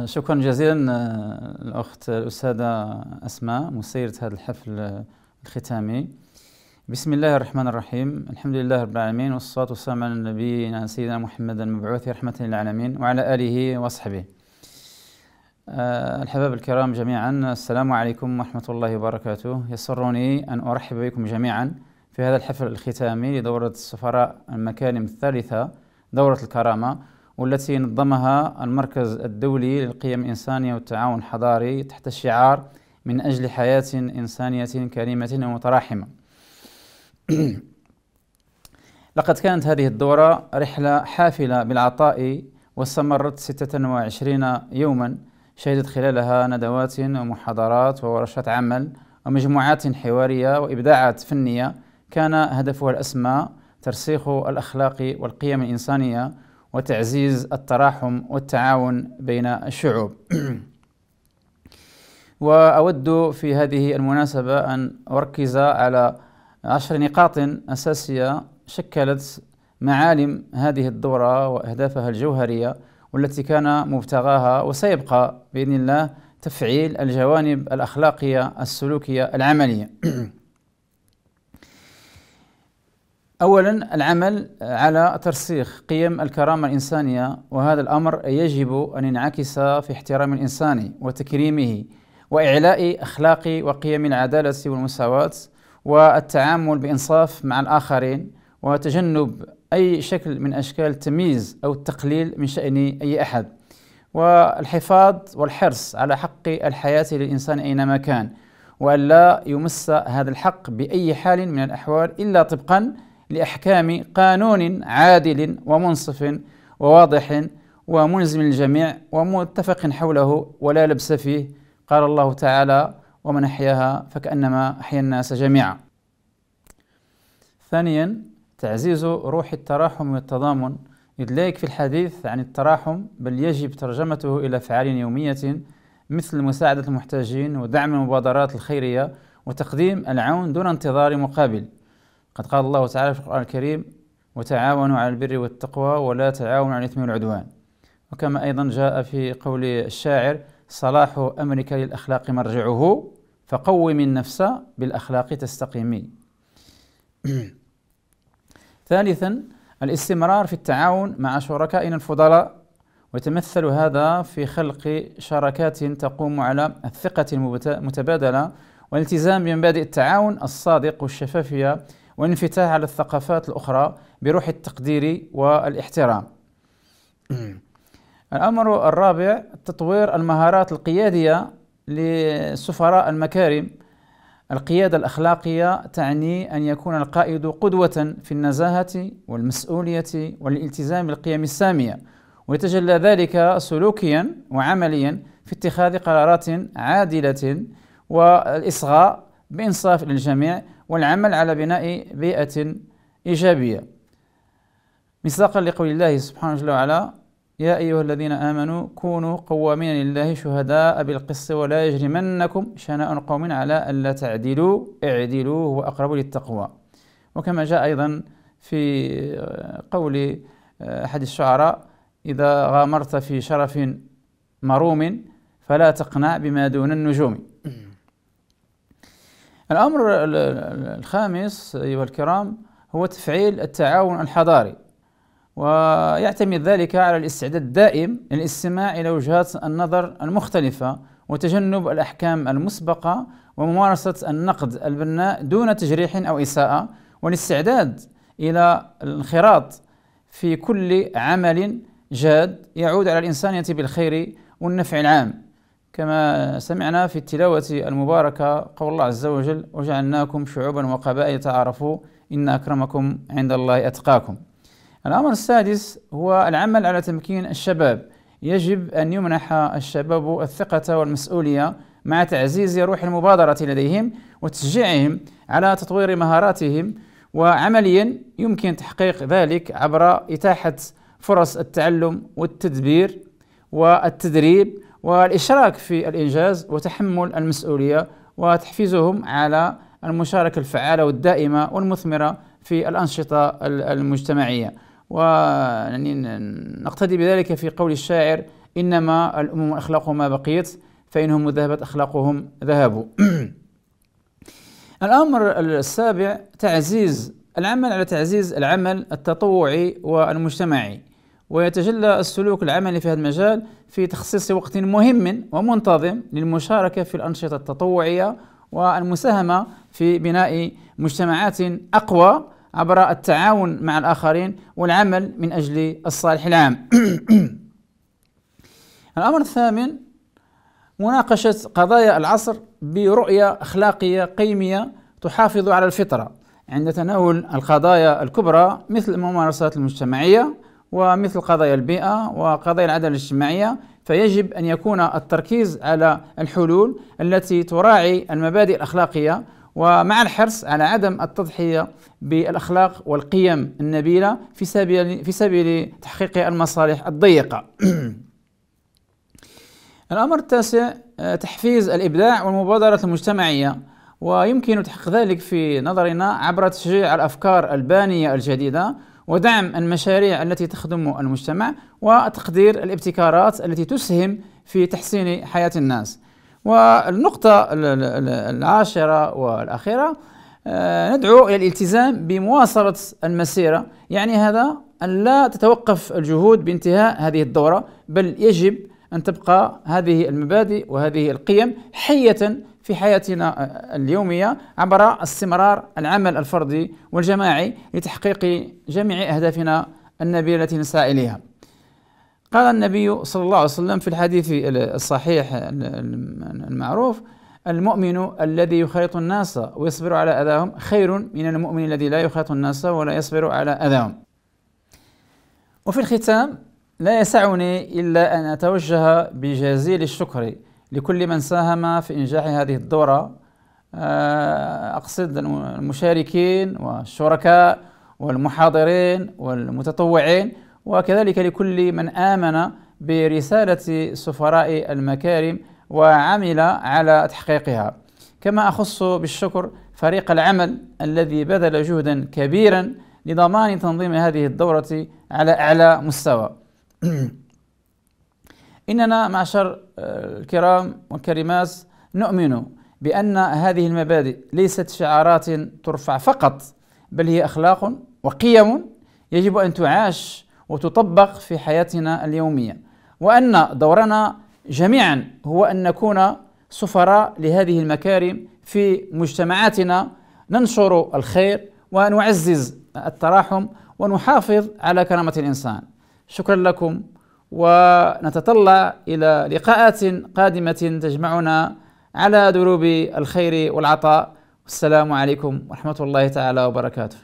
شكرا جزيلا الأخت الأستاذة أسماء مسيرة هذا الحفل الختامي. بسم الله الرحمن الرحيم، الحمد لله رب العالمين، والصلاة والسلام على نبينا سيدنا محمد المبعوث رحمة للعالمين وعلى آله وصحبه. الحباب الكرام جميعا، السلام عليكم ورحمة الله وبركاته. يسرني أن أرحب بكم جميعا في هذا الحفل الختامي لدورة السفراء المكارم الثالثة، دورة الكرامة، والتي نظمها المركز الدولي للقيم الإنسانية والتعاون الحضاري تحت الشعار من أجل حياة إنسانية كريمة ومتراحمة. لقد كانت هذه الدورة رحلة حافلة بالعطاء واستمرت 26 يوما، شهدت خلالها ندوات ومحاضرات وورشات عمل ومجموعات حوارية وإبداعات فنية كان هدفها الأسمى ترسيخ الأخلاق والقيم الإنسانية وتعزيز التراحم والتعاون بين الشعوب. وأود في هذه المناسبة أن أركز على 10 نقاط أساسية شكلت معالم هذه الدورة وأهدافها الجوهرية، والتي كان مبتغاها وسيبقى بإذن الله تفعيل الجوانب الأخلاقية السلوكية العملية. أولا، العمل على ترسيخ قيم الكرامة الإنسانية، وهذا الأمر يجب أن ينعكس في احترام الإنسان وتكريمه وإعلاء أخلاق وقيم العدالة والمساواة والتعامل بإنصاف مع الآخرين، وتجنب أي شكل من أشكال التمييز أو التقليل من شأن أي أحد، والحفاظ والحرص على حق الحياة للإنسان أينما كان، وأن لا يمس هذا الحق بأي حال من الأحوال إلا طبقا لأحكام قانون عادل ومنصف وواضح وملزم للجميع ومتفق حوله ولا لبس فيه. قال الله تعالى: ومن أحياها فكأنما أحيا الناس جميعا. ثانيا، تعزيز روح التراحم والتضامن، إذ لا يكفي الحديث عن التراحم، بل يجب ترجمته إلى أفعال يومية مثل مساعدة المحتاجين ودعم المبادرات الخيرية وتقديم العون دون انتظار مقابل. قد قال الله تعالى في القرآن الكريم: وتعاونوا على البر والتقوى ولا تعاونوا على الإثم والعدوان. وكما أيضا جاء في قول الشاعر: صلاح أمرك للأخلاق مرجعه فقوم النفس بالأخلاق تستقيمي. ثالثا، الاستمرار في التعاون مع شركائنا الفضلاء، ويتمثل هذا في خلق شراكات تقوم على الثقة المتبادلة والالتزام بمبادئ التعاون الصادق والشفافية والانفتاح على الثقافات الأخرى بروح التقدير والاحترام. الأمر الرابع، تطوير المهارات القيادية لسفراء المكارم. القيادة الأخلاقية تعني أن يكون القائد قدوة في النزاهة والمسؤولية والالتزام بالقيم السامية، ويتجلى ذلك سلوكيا وعمليا في اتخاذ قرارات عادلة والإصغاء بإنصاف للجميع والعمل على بناء بيئة إيجابية، مصداقا لقول الله سبحانه وتعالى: يا أيها الذين آمنوا كونوا قوامين لله شهداء بالقسط ولا يجرمنكم شنآن قوم على ألا تعدلوا اعدلوا هو أقرب للتقوى. وكما جاء أيضا في قول أحد الشعراء: إذا غامرت في شرف مروم فلا تقنع بما دون النجوم. الأمر الخامس أيها الكرام هو تفعيل التعاون الحضاري، ويعتمد ذلك على الاستعداد الدائم للاستماع إلى وجهات النظر المختلفة وتجنب الأحكام المسبقة وممارسة النقد البناء دون تجريح أو إساءة، والاستعداد إلى الانخراط في كل عمل جاد يعود على الإنسانية بالخير والنفع العام، كما سمعنا في التلاوة المباركة قول الله عز وجل: وجعلناكم شعوبا وقبائل تعارفوا إن أكرمكم عند الله أتقاكم. الأمر السادس هو العمل على تمكين الشباب. يجب أن يمنح الشباب الثقة والمسؤولية مع تعزيز روح المبادرة لديهم وتشجيعهم على تطوير مهاراتهم، وعمليا يمكن تحقيق ذلك عبر إتاحة فرص التعلم والتدبير والتدريب والإشراك في الإنجاز وتحمل المسؤولية، وتحفيزهم على المشاركة الفعالة والدائمة والمثمرة في الأنشطة المجتمعية. ونقتدي بذلك في قول الشاعر: إنما الأمم أخلاق ما بقيت، فإنهم ذهبت أخلاقهم ذهبوا. الأمر السابع العمل على تعزيز العمل التطوعي والمجتمعي، ويتجلى السلوك العملي في هذا المجال في تخصيص وقت مهم ومنتظم للمشاركة في الأنشطة التطوعية والمساهمة في بناء مجتمعات أقوى عبر التعاون مع الآخرين والعمل من أجل الصالح العام. الأمر الثامن مناقشة قضايا العصر برؤية أخلاقية قيمية تحافظ على الفطرة عند تناول القضايا الكبرى مثل الممارسات المجتمعية ومثل قضايا البيئة وقضايا العدالة الاجتماعية، فيجب أن يكون التركيز على الحلول التي تراعي المبادئ الأخلاقية ومع الحرص على عدم التضحية بالأخلاق والقيم النبيلة في سبيل تحقيق المصالح الضيقة. الأمر التاسع تحفيز الإبداع والمبادرة المجتمعية، ويمكن تحقيق ذلك في نظرنا عبر تشجيع الأفكار البانية الجديدة ودعم المشاريع التي تخدم المجتمع وتقدير الابتكارات التي تسهم في تحسين حياة الناس. والنقطة العاشرة والأخيرة ندعو إلى الالتزام بمواصلة المسيرة، يعني هذا أن لا تتوقف الجهود بانتهاء هذه الدورة، بل يجب أن تبقى هذه المبادئ وهذه القيم حية في حياتنا اليومية عبر استمرار العمل الفردي والجماعي لتحقيق جميع أهدافنا النبيلة التي نسعى إليها. قال النبي صلى الله عليه وسلم في الحديث الصحيح المعروف: المؤمن الذي يخالط الناس ويصبر على أذاهم خير من المؤمن الذي لا يخالط الناس ولا يصبر على أذاهم. وفي الختام لا يسعني إلا أن أتوجه بجزيل الشكر لكل من ساهم في إنجاح هذه الدورة، أقصد المشاركين والشركاء والمحاضرين والمتطوعين، وكذلك لكل من آمن برسالة سفراء المكارم وعمل على تحقيقها. كما أخص بالشكر فريق العمل الذي بذل جهدا كبيرا لضمان تنظيم هذه الدورة على أعلى مستوى. إننا معشر الكرام والكريمات نؤمن بأن هذه المبادئ ليست شعارات ترفع فقط، بل هي أخلاق وقيم يجب أن تعاش وتطبق في حياتنا اليومية، وأن دورنا جميعا هو أن نكون سفراء لهذه المكارم في مجتمعاتنا، ننشر الخير ونعزز التراحم ونحافظ على كرامة الإنسان. شكرا لكم، ونتطلع إلى لقاءات قادمة تجمعنا على دروب الخير والعطاء. والسلام عليكم ورحمة الله تعالى وبركاته.